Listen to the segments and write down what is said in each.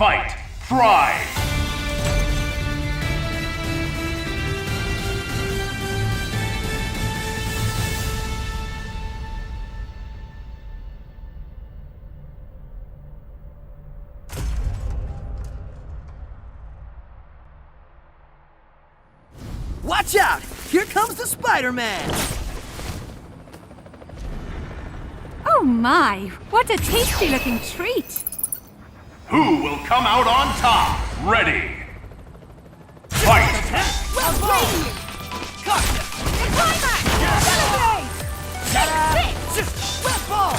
Fight! Fry! Watch out! Here comes the Spider-Man! Oh my, what a tasty-looking treat! Who will come out on top? Ready! Fight! Web-slinging! Gotcha! Climax! Celebrate! Web ball!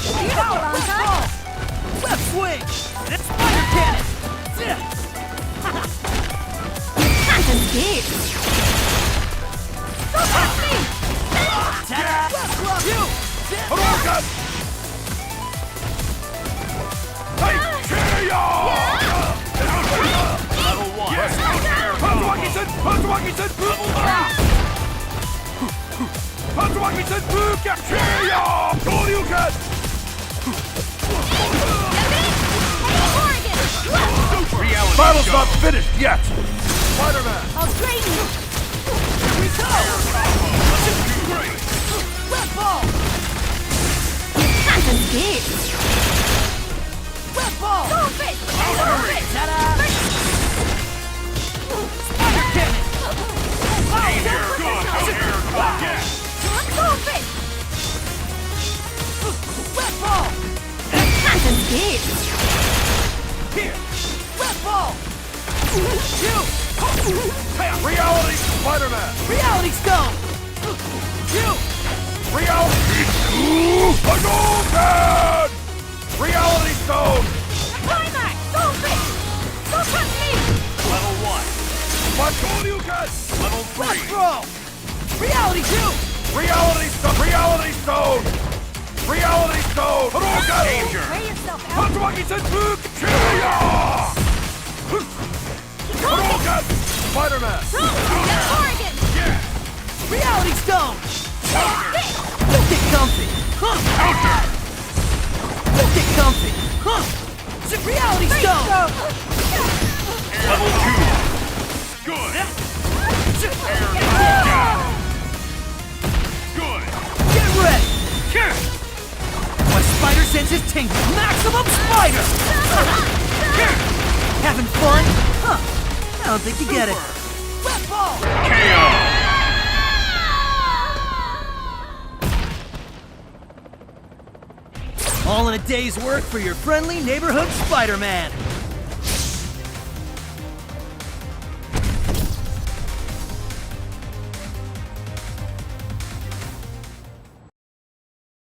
You know what I'm talking. Web swing! It's Spider Cannon! Can't escape! Don't touch me! Ta-da! Web glove! You! Hadouken! Hey! Level 1! Battle's not finished yet! Spider-Man! I'll train you! Here we go! Web ball! Can't escape! Web ball! Stop it! Ta-da! Spider Cannon! Danger! Good! Get! Stop it! Web ball! Can't escape! Here! Web ball! You! Reality Spider-Man! Reality Stone! You! Reality Hadouken! Reality Stone! Climax! Stop it! Don't touch me! Level 1! Hadouken! Level Web 3! throw! Reality 2! Reality Stone! Reality Stone! Reality Stone! Hadouken! Danger! Weigh yourself out! Hatsumaki Senpu! Kiria! Hadouken! Spider-Man! Morrigan! Reality Stone! Don't get comfy! Huh? Counter! Don't get comfy! Huh? Reality Stone! Level 2! Good! Good! Get ready! My spider senses tingle! Maximum spider! Having fun? Huh? I don't think you get it. Web ball! KO! All in a day's work for your friendly neighborhood Spider-Man.